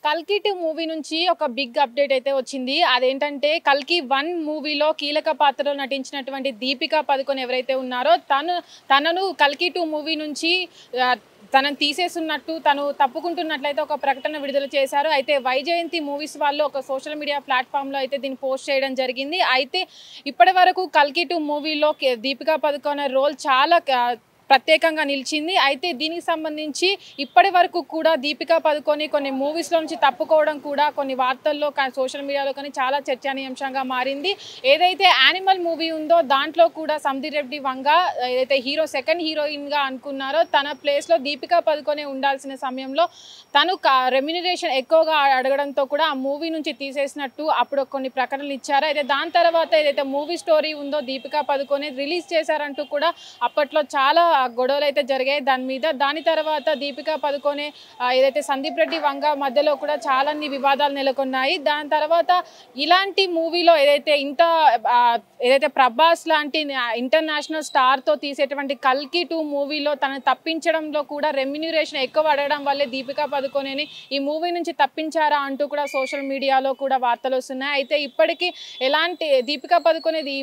కల్కి 2 మూవీ నుంచి ఒక బిగ్ అప్డేట్ అయితే వచ్చింది. అదేంటంటే కల్కి 1 మూవీలో కీలక పాత్రలో నటించినటువంటి దీపికా పదుకొనె ఎవరైతే ఉన్నారో తనను కల్కి 2 మూవీ నుంచి తనను తీసేస్తున్నట్టు తను తప్పుకుంటున్నట్లయితే ఒక ప్రకటన విడుదల చేశారు. అయితే వైజయంతి మూవీస్ వాళ్ళు ఒక సోషల్ మీడియా ప్లాట్ఫామ్లో అయితే దీన్ని పోస్ట్ చేయడం జరిగింది. అయితే ఇప్పటి వరకు కల్కి 2 మూవీలో దీపికా పదుకొనె రోల్ చాలా ప్రత్యేకంగా నిలిచింది. అయితే దీనికి సంబంధించి ఇప్పటి వరకు కూడా దీపికా పదుకొనె కొన్ని మూవీస్లో నుంచి తప్పుకోవడం కూడా కొన్ని వార్తల్లో సోషల్ మీడియాలో కానీ చాలా చర్చనీయాంశంగా మారింది. ఏదైతే యానిమల్ మూవీ ఉందో దాంట్లో కూడా సందీప్ రెడ్డి వంగ ఏదైతే సెకండ్ హీరోయిన్గా అనుకున్నారో తన ప్లేస్లో దీపికా పదుకొనె ఉండాల్సిన సమయంలో తను రెమ్యునరేషన్ ఎక్కువగా అడగడంతో కూడా ఆ మూవీ నుంచి తీసేసినట్టు అప్పుడు కొన్ని ప్రకటనలు ఇచ్చారు. అయితే దాని తర్వాత ఏదైతే మూవీ స్టోరీ ఉందో దీపికా పదుకొనె రిలీజ్ చేశారంటూ కూడా అప్పట్లో చాలా గొడవలు అయితే జరిగాయి దాని మీద. దాని తర్వాత దీపికా పదుకొనె ఏదైతే సందీప్ రెడ్డి వంగ మధ్యలో కూడా చాలా వివాదాలు నెలకొన్నాయి. దాని తర్వాత ఇలాంటి మూవీలో ఏదైతే ప్రభాస్ లాంటి ఇంటర్నేషనల్ స్టార్తో తీసేటువంటి కల్కి 2 మూవీలో తనను తప్పించడంలో కూడా రెమ్యునరేషన్ ఎక్కువ అడగడం వల్లే దీపికా పదుకొనెని ఈ మూవీ నుంచి తప్పించారా అంటూ కూడా సోషల్ మీడియాలో కూడా వార్తలు వస్తున్నాయి. అయితే ఇప్పటికీ ఎలాంటి దీపికా పదుకొనెది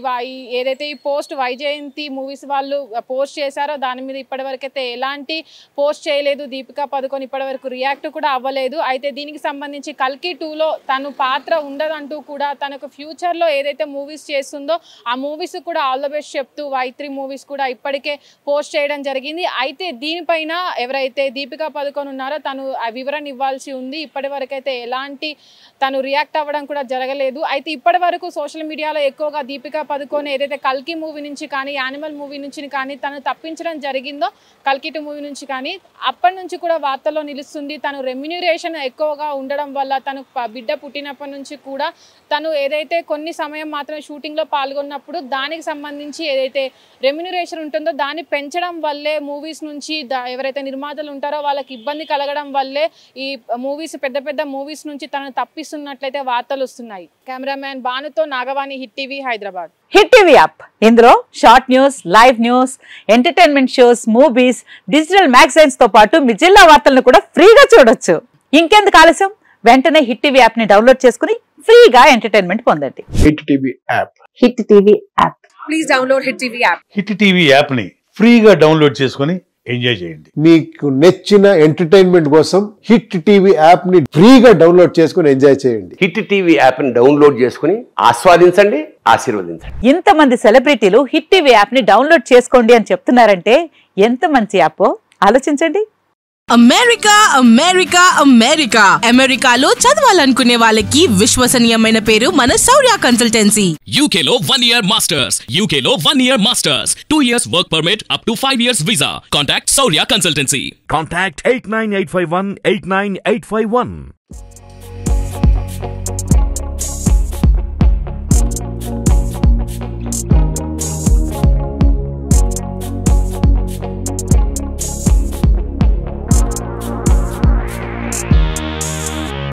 ఏదైతే ఈ పోస్ట్ వైజయంతి మూవీస్ వాళ్ళు పోస్ట్ చేశారో దాని మీద ఇప్పటివరకు అయితే ఎలాంటి పోస్ట్ చేయలేదు. దీపికా పదుకొనె ఇప్పటివరకు రియాక్ట్ కూడా అవ్వలేదు. అయితే దీనికి సంబంధించి కల్కి 2లో తను పాత్ర ఉండదంటూ కూడా తనకు ఫ్యూచర్లో ఏదైతే మూవీస్ చేస్తుందో ఆ మూవీస్ కూడా ఆల్ ద బెస్ట్ చెప్తూ Y3 మూవీస్ కూడా ఇప్పటికే పోస్ట్ చేయడం జరిగింది. అయితే దీనిపైన ఎవరైతే దీపికా పదుకొనె ఉన్నారో తను వివరణ ఇవ్వాల్సి ఉంది. ఇప్పటివరకు అయితే ఎలాంటి తను రియాక్ట్ అవ్వడం కూడా జరగలేదు. అయితే ఇప్పటి వరకు సోషల్ మీడియాలో ఎక్కువగా దీపికా పదుకొనె ఏదైతే కల్కి మూవీ నుంచి కానీ యానిమల్ మూవీ నుంచి కానీ తను తప్పించడం జరిగిందో కల్కి 2 మూవీ నుంచి కానీ అప్పటి నుంచి కూడా వార్తల్లో నిలుస్తుంది. తను రెమ్యునరేషన్ ఎక్కువగా ఉండడం వల్ల తను బిడ్డ పుట్టినప్పటి నుంచి కూడా తను ఏదైతే కొన్ని సమయం మాత్రమే షూటింగ్లో పాల్గొన్నప్పుడు దానికి సంబంధించి ఏదైతే రెమ్యునరేషన్ ఉంటుందో దాన్ని పెంచడం వల్లే మూవీస్ నుంచి ఎవరైతే నిర్మాతలు ఉంటారో వాళ్ళకి ఇబ్బంది కలగడం వల్లే ఈ మూవీస్ పెద్ద మూవీస్ నుంచి తనను తప్పిస్తున్నట్లయితే వార్తలు వస్తున్నాయి. కెమెరామ్యాన్ బానుతో Nagavani, Hit TV, Hyderabad. Hit TV app ఇందులో short news, live news, entertainment shows, movies, digital magazines తో పాటు మీ జిల్లా వార్తలను కూడా ఫ్రీగా చూడొచ్చు. ఇంకెందుకు ఆలస్యం, వెంటనే హిట్ టీవీ యాప్ ని డౌన్లోడ్ చేసుకుని ఫ్రీగా ఎంటర్టైన్మెంట్ పొందండి. Hit TV app. Hit TV app. Please download hit TV app. Hit TV app ని ఫ్రీగా డౌన్లోడ్ చేసుకుని ఎంజాయ్ చేయండి. మీకు నచ్చిన ఎంటర్టైన్మెంట్ కోసం హిట్ టీవీ యాప్ ని ఫ్రీగా డౌన్లోడ్ చేసుకుని ఎంజాయ్ చేయండి. హిట్ టీవీ యాప్ ని డౌన్లోడ్ చేసుకుని ఆస్వాదించండి, ఆశీర్వదించండి. ఇంతమంది సెలబ్రిటీలు హిట్ టీవీ యాప్ ని డౌన్లోడ్ చేసుకోండి అని చెప్తున్నారంటే ఎంత మంచి యాప్ ఆలోచించండి. అమెరికాలో చదవాలనుకునే వాళ్ళకి విశ్వసనీయమైన పేరు మన శౌర్య కన్సల్టెన్సీ. UK లో 1 year masters, UK లో 1 year masters, 2 years work permit up to 5 years visa. Contact Shaurya Consultancy. Contact 89851 89851.